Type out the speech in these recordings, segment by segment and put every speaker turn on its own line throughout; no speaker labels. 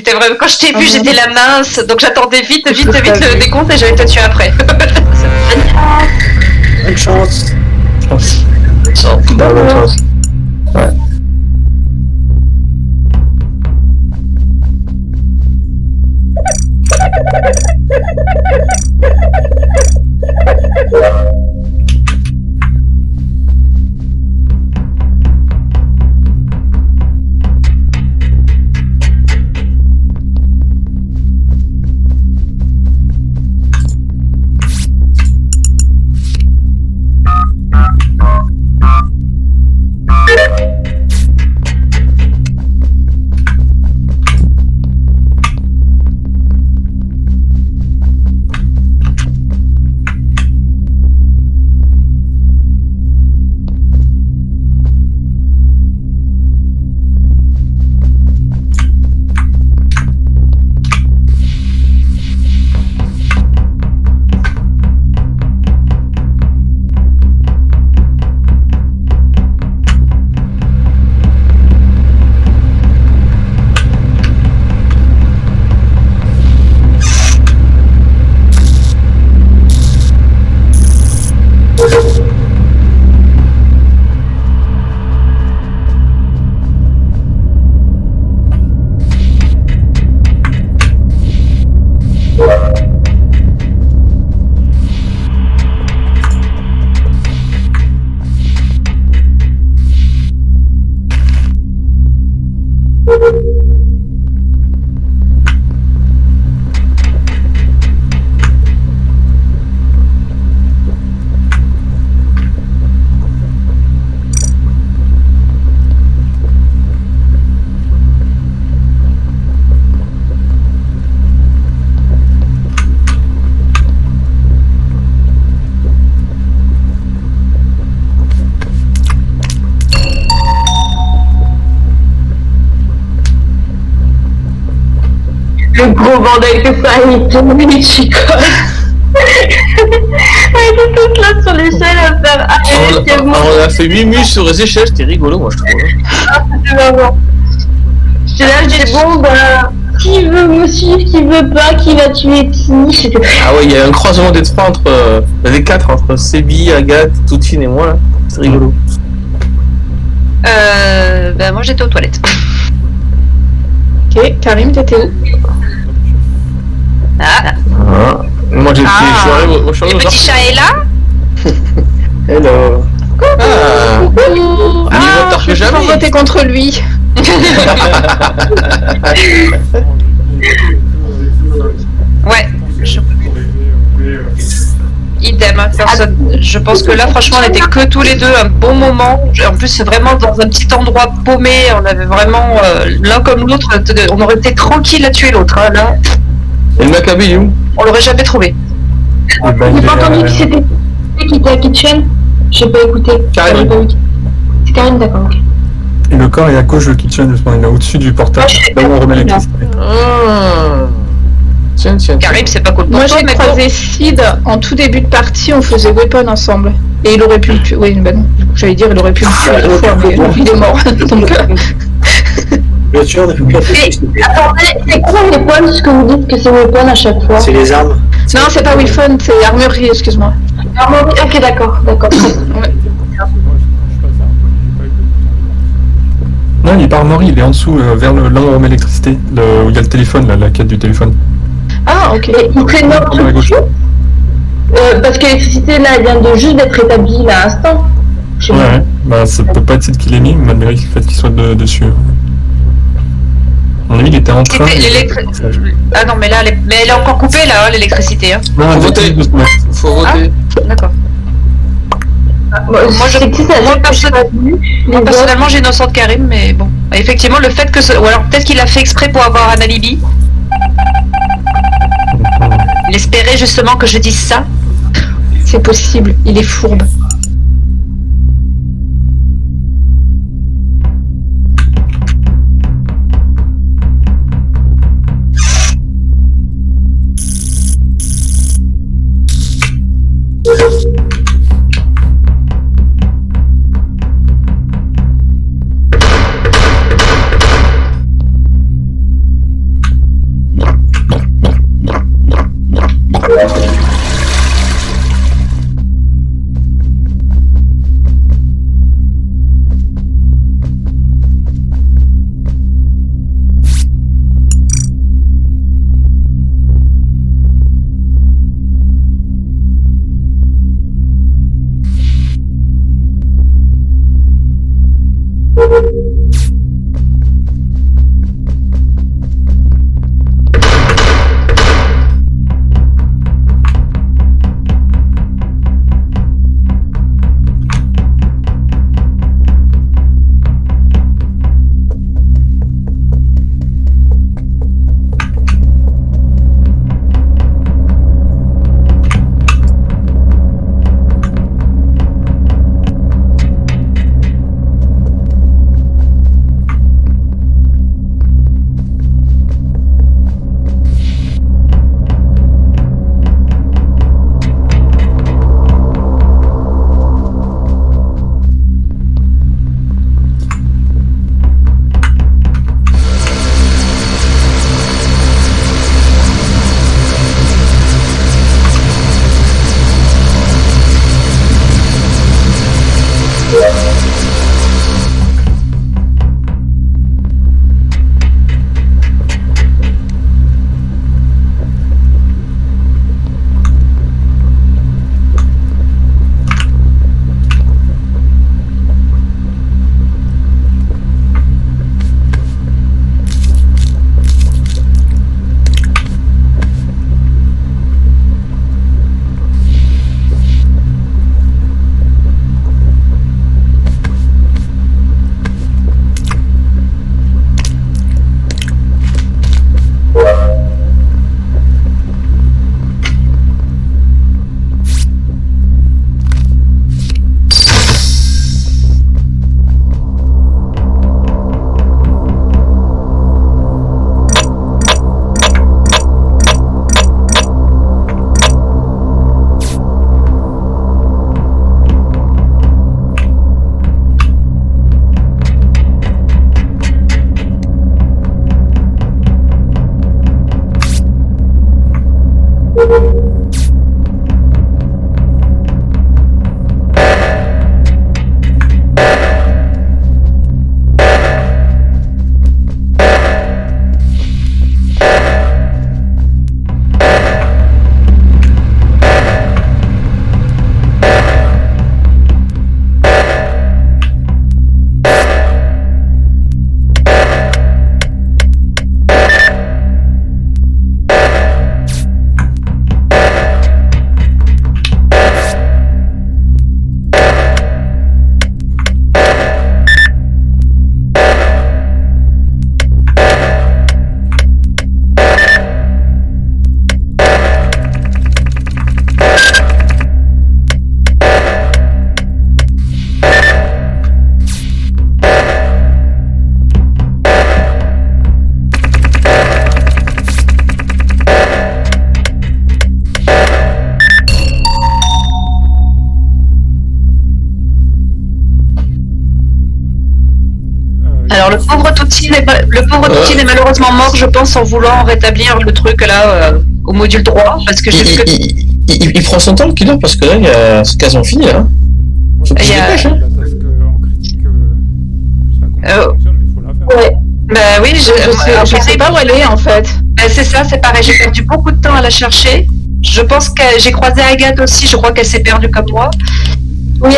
C'était vrai. Quand je t'ai vu, j'étais la mince, donc j'attendais vite le décompte et j'allais te tuer après.
Bonne chance.
Bonne chance. Ouais.
Le gros bordel que ça a été, les chicos. Elle était toute là sur l'échelle à faire
On a fait 8 mus sur les échelles, c'était rigolo, moi je trouve.
Ah, c'était marrant. J'étais là, j'ai bon, bah, qui veut me suivre, qui veut pas, qui va tuer qui.
Ah ouais, il y a un croisement des trois entre. Des quatre entre Sébi, Agathe, Toutine et moi là. C'est rigolo.
Ben moi j'étais aux toilettes.
Ok, Karim, t'étais où?
Ah,
Moi j'ai
le petit chat est là.
Hello.
Ah, je vais pas voter contre lui.
Ouais. Idem, hein, personne. Je pense que là, franchement, on était que tous les deux un bon moment. En plus, vraiment dans un petit endroit paumé. On avait vraiment l'un comme l'autre. On aurait été tranquille à tuer l'autre. Hein, là.
Et le Maccabi, il est où?
On l'aurait jamais trouvé.
J'ai pas entendu qui c'était qui était à Kitchen. J'ai pas écouté.
Karim.
C'est Karim, d'accord. Ok.
Et le corps est à gauche de Kitchen, justement, il est au-dessus du portage, là où on remet l'électricité.
Tiens.
Karim, c'est pas cool pour
Moi
toi,
j'ai
mais
croisé Sid en tout début de partie, on faisait weapon ensemble. Et il aurait pu me tuer. Oui, ben non. J'allais dire, il aurait pu me tuer deux fois, mais il est mort. Donc,
Bien sûr, on a fait plein de trucs.
Attendez, c'est quoi les weapons, ce que vous dites que c'est weapon à chaque fois?
C'est les armes.
non, c'est pas weapon, c'est armurerie, excuse-moi.
Ok, d'accord.
Ouais.
Non, il est pas armory, il est en dessous, vers là où on remet l'électricité, où il y a le téléphone, là, la quête du téléphone.
Ah, ok.
Et il traîne
Vers la gauche.
parce que l'électricité, là, elle vient de juste d'être établie, là, à l'instant.
Ouais, bah ça peut pas être Sid qui l'ait mis, malgré le fait qu'il soit dessus. À mon avis, il était en train.
Ah non, mais là, mais elle est encore coupée, là, hein, l'électricité. Hein.
Non,
Faut voter. Faut voter.
D'accord. Moi, personnellement, j'innocente Karim, mais bon. Effectivement, le fait que ou alors peut-être qu'il a fait exprès pour avoir un alibi. Il espérait justement que je dise ça.
C'est possible, il est fourbe.
Le pauvre Toutine est malheureusement mort, je pense, en voulant rétablir le truc là au module droit, parce que j'ai vu que...
Il prend son temps le killer parce que là, c'est quasiment fini là. Faut qu'il se dépêche, hein.
La task en critique, je sais pas comment ça fonctionne, mais il faut la faire.
Ouais.
Bah oui,
Je sais pas où elle est en fait.
Bah, c'est ça, c'est pareil, j'ai perdu beaucoup de temps à la chercher. Je pense que j'ai croisé Agathe aussi, je crois qu'elle s'est perdue comme moi.
Oui,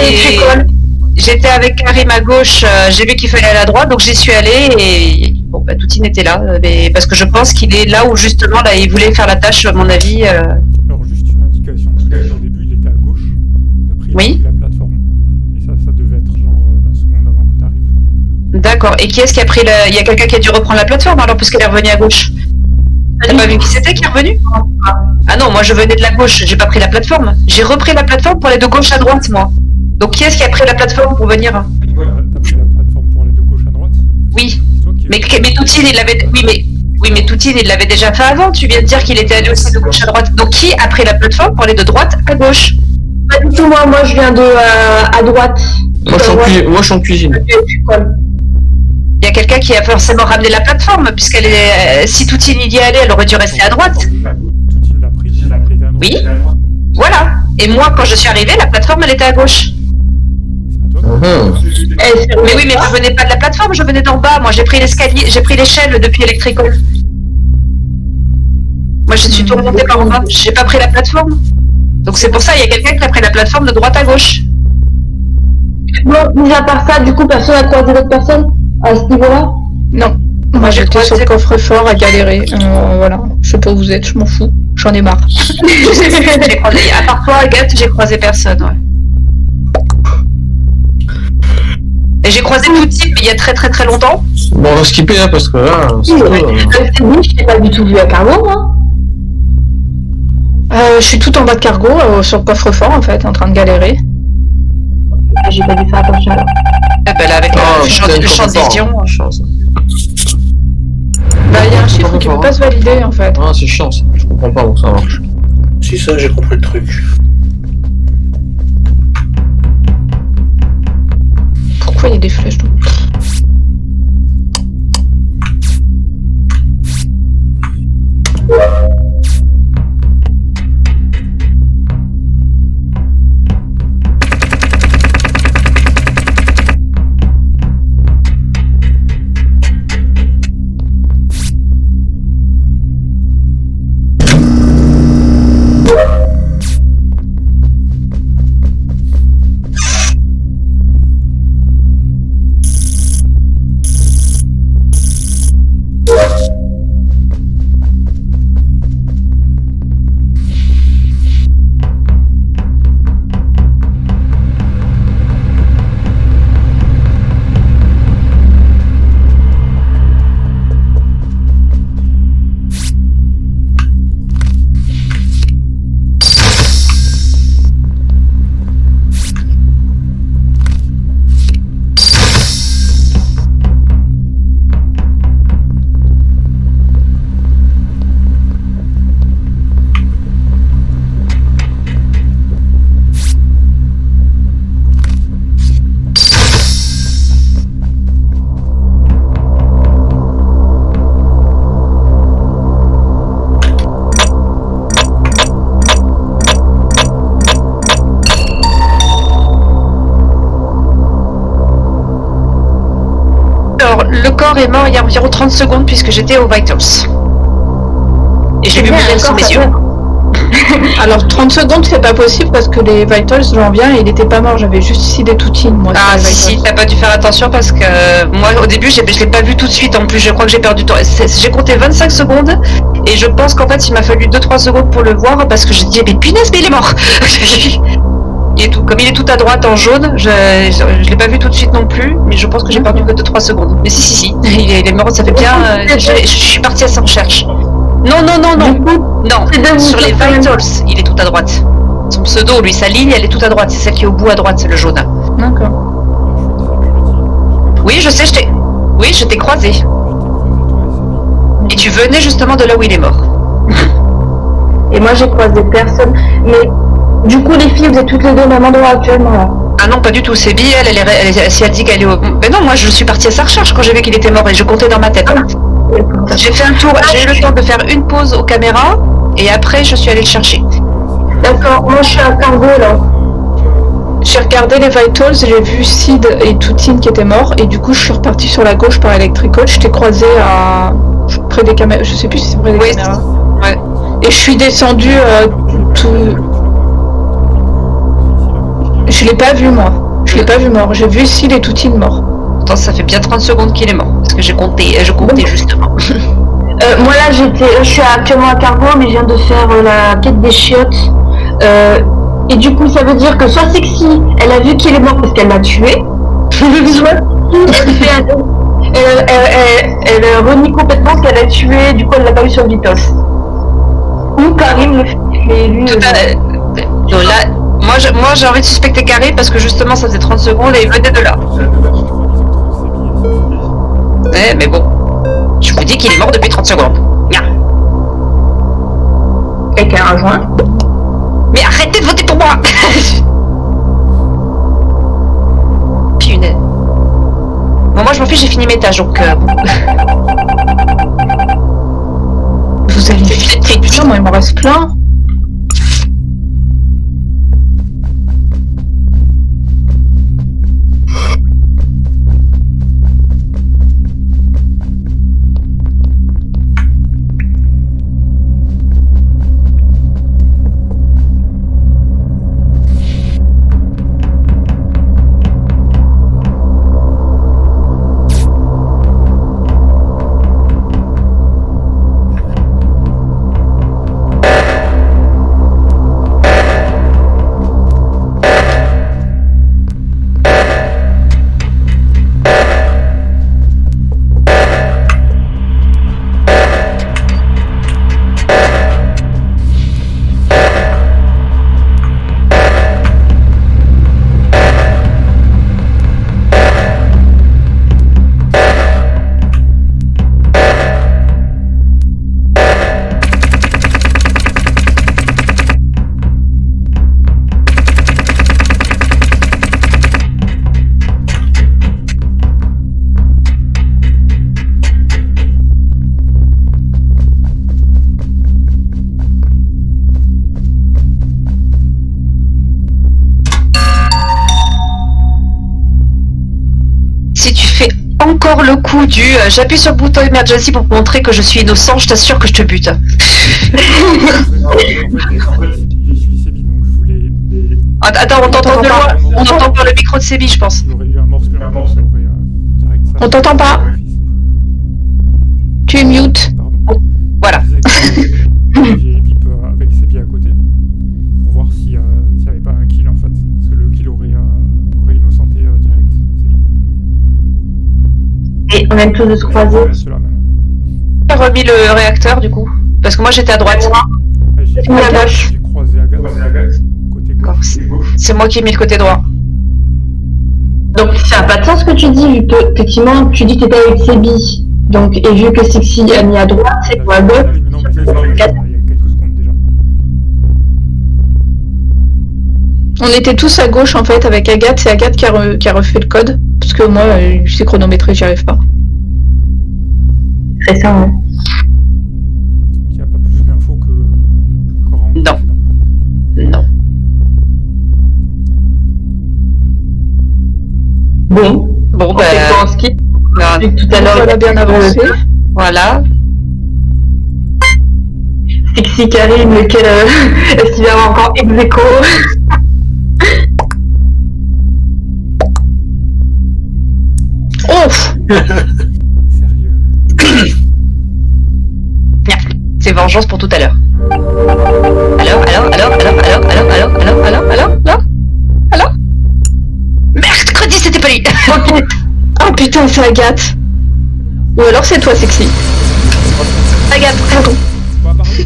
Et j'étais avec Karim à gauche, j'ai vu qu'il fallait aller à droite, donc j'y suis allée et bon, bah, Toutine était là, mais parce que je pense qu'il est là où justement là, il voulait faire la tâche, à mon avis.
Alors juste une indication, tout à l'heure, au début il était à gauche, après il a
Oui.
pris la plateforme. Et ça devait être genre 20 secondes avant que tu arrives.
D'accord, et qui est-ce qui a pris Il y a quelqu'un qui a dû reprendre la plateforme alors puisqu'elle est revenue à gauche. T'as pas vu qui c'était qui est revenu? Ah non, moi je venais de la gauche, j'ai pas pris la plateforme. J'ai repris la plateforme pour aller de gauche à droite, moi. Donc qui est-ce qui a pris la plateforme pour venir?
T'as pris la plateforme pour aller de gauche à droite.
Oui.
C'est toi qui
Mais Toutine, il l'avait... Oui, mais Toutine, il l'avait déjà fait avant. Tu viens de dire qu'il était allé aussi de gauche à droite. Donc qui a pris la plateforme pour aller de droite à gauche?
Pas du tout, moi je viens de à droite.
Moi, je suis en cuisine.
Il y a quelqu'un qui a forcément ramené la plateforme, puisqu'elle est... si Toutine y est allée, elle aurait dû rester à droite.
Toutine l'a pris, elle était à droite.
Oui. Voilà. Et moi, quand je suis arrivée, la plateforme, elle était à gauche.
C'est pas toi.
Mais oui, mais je venais pas de la plateforme, je venais d'en bas. Moi, j'ai pris l'escalier, j'ai pris l'échelle depuis Electrical. Moi, je suis tout remontée par en bas. J'ai pas pris la plateforme. Donc c'est pour ça, il y a quelqu'un qui a pris la plateforme de droite à gauche.
Bon, mis à part ça, du coup, personne n'a croisé d'autres personnes à ce niveau-là?
Non. Moi
j'ai
j'étais
croisé-
sur le coffre-fort à galérer. Voilà. Je sais pas où vous êtes, je m'en fous. J'en ai marre.
J'ai croisé, à part toi, Agathe, j'ai croisé personne, ouais. Et j'ai croisé Toutine, mais il y a très très très longtemps.
Bon, on va skipper là parce que là, c'est
Oui,
un peu,
je t'ai pas du tout vu à Cargo, moi.
Je suis tout en bas de cargo, sur le coffre-fort en fait, en train de galérer.
Ah, j'ai pas dû faire attention alors.
Eh ben là, avec
Oh,
le champ
putain,
de
coffre-fort.
vision.
Chance.
Bah il y a un chiffre qui peut pas se valider en fait.
Ah, c'est chiant ça. Je comprends pas où ça marche.
Si ça, j'ai compris le truc.
Pourquoi il y a des flèches donc
Alors, le corps est mort il y a environ 30 secondes puisque j'étais au Vitals. Et j'ai vu mourir sous mes yeux.
Alors 30 secondes c'est pas possible parce que les Vitals j'en viens et il était pas mort, j'avais juste ici des toutines moi.
Ah
sur les
si,
Vitals.
t'as pas dû faire attention parce que moi au début je l'ai pas vu tout de suite en plus, je crois que j'ai perdu du temps. J'ai compté 25 secondes et je pense qu'en fait il m'a fallu 2-3 secondes pour le voir parce que j'ai dit mais punaise mais il est mort. Il est tout, comme il est tout à droite en jaune, je l'ai pas vu tout de suite non plus, mais je pense que j'ai perdu que 2-3 secondes. Mais si, il est mort, ça fait bien, je suis partie à sa recherche. Non, sur les Vitals, il est tout à droite. Son pseudo, lui, sa ligne, elle est tout à droite, c'est celle qui est au bout à droite, c'est le jaune.
D'accord.
Oui, je sais, je t'ai croisé. Et tu venais justement de là où il est mort.
Et moi j'ai croisé personne. Mais du coup les filles, vous êtes toutes les deux au même endroit actuellement là.
Ah non, pas du tout. Sébi, si elle dit qu'elle est au... Mais non, moi je suis partie à sa recherche quand j'ai vu qu'il était mort et je comptais dans ma tête. J'ai fait un tour, j'ai eu le temps de faire une pause aux caméras et après je suis allée le chercher.
D'accord, moi je suis à Cargo là.
J'ai regardé les vitals, j'ai vu Sid et Toutine qui étaient morts et du coup je suis repartie sur la gauche par Electrical. Je t'ai croisé près des caméras, je sais plus si c'est près des caméras.
Ouais.
Et je suis descendue Je l'ai pas vu moi. Je l'ai pas vu mort. J'ai vu Sid et Toutine morts.
Pourtant ça fait bien 30 secondes qu'il est mort. Parce que je comptais justement.
Moi là je suis actuellement à Cargo mais je viens de faire la quête des chiottes. Et du coup ça veut dire que soit Sexy, elle a vu qu'il est mort parce qu'elle l'a tué. Elle renie complètement ce qu'elle a tué, du coup elle l'a pas eu sur Vitos. Ou Karim le fait, mais lui...
Donc là, moi j'ai envie de suspecter Karim parce que justement ça faisait 30 secondes et il venait de là. Ouais, mais bon. Je vous dis qu'il est mort depuis 30 secondes. Bien.
Et qu'elle a rejoint.
Mais arrêtez de voter pour moi. Punaise. Bon, moi je m'en fiche, j'ai fini mes tâches donc...
Vous allez vite, putain, moi il m'en reste plein.
Encore le coup du j'appuie sur le bouton emergency pour te montrer que je suis innocent, je t'assure que je te bute.
En fait, je suis Sébi, donc je voulais...
Attends, on t'entend de loin, on entend par le micro de Sébi, je pense.
J'aurais eu un mort supplémentaire, ça aurait direct ça.
On t'entend pas. Tu es mute.
Pardon.
Voilà.
J'ai bip avec Sébi à côté pour voir s'il n'y avait pas un kill en fait. Parce que le kill aurait innocenté direct Sébi.
Et on vient tous de se croiser.
Cela même.
J'ai remis le réacteur du coup, parce que moi j'étais à droite.
Ouais, j'ai croisé Agathe. Côté gauche.
C'est moi qui ai mis le côté droit.
Donc ça n'a pas de sens ce que tu dis, vu que effectivement tu dis que t'étais avec Sébi. Donc, et vu que Sexy a mis à droite, c'est quoi à gauche?
Mais non, mais ça, il y a quelques secondes déjà.
On était tous à gauche en fait avec Agathe, c'est Agathe qui a refait le code. Parce que moi, c'est chronométré, j'y arrive pas.
C'est ça, ouais.
Donc il n'y a pas plus d'infos que Coran.
Non.
Bon,
Bon,
on fait quoi en ski? Vu que tout à l'heure,
On a bien avancé.
voilà.
Sexy Karim, lequel est-ce qu'il va y avoir encore ex-aequo?
Ouf.
Sérieux.
Bien. C'est vengeance pour tout à l'heure. Alors mercredi, c'était pas lui.
Oh putain, c'est Agathe. Ou alors c'est toi, Sexy.
Agathe, pardon.
Si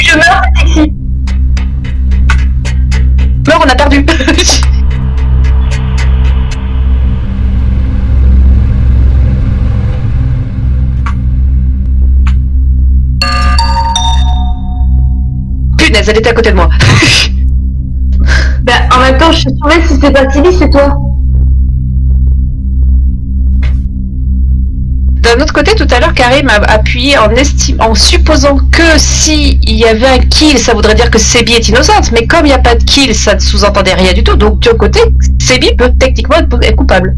je meurs, c'est Sexy.
Meurs, on a perdu. Punaise, elle était à côté de moi.
Bah, en même temps, je suis sauvée si c'est pas Sylvie, c'est toi.
D'un autre côté, tout à l'heure, Karim a appuyé en supposant que si il y avait un kill, ça voudrait dire que Sebi est innocente. Mais comme il n'y a pas de kill, ça ne sous-entendait rien du tout. Donc, de l'autre côté, Sebi peut techniquement être coupable.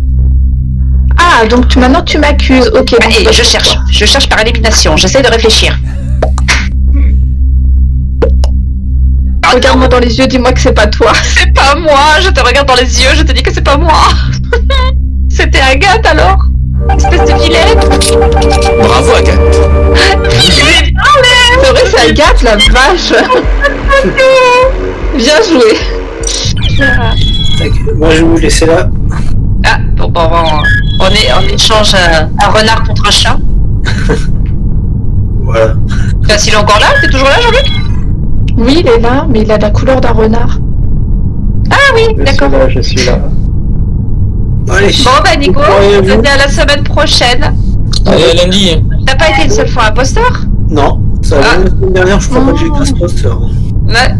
Ah, donc maintenant tu m'accuses. Ok.
Ah, et je cherche par élimination. J'essaie de réfléchir.
Regarde-moi dans les yeux, dis-moi que c'est pas toi.
C'est pas moi. Je te regarde dans les yeux. Je te dis que c'est pas moi. C'était Agathe alors. Espèce de vilaine.
Bravo, Agathe.
C'est vrai, c'est Agathe, la vache. Bien joué.
Moi, je vais vous laisser là.
Ah, bon, on échange un renard contre un chat.
Voilà.
S'il est encore là, t'es toujours là, Jean-Luc?
Oui, il est là, mais il a la couleur d'un renard.
Ah oui, d'accord.
Je suis là.
Allez.
Bon, bah Nico, on se dit à la semaine prochaine.
Allez, à lundi.
T'as pas été une seule fois imposteur?
Non, ça va la semaine dernière, je crois pas que j'ai été imposteur.
Ouais.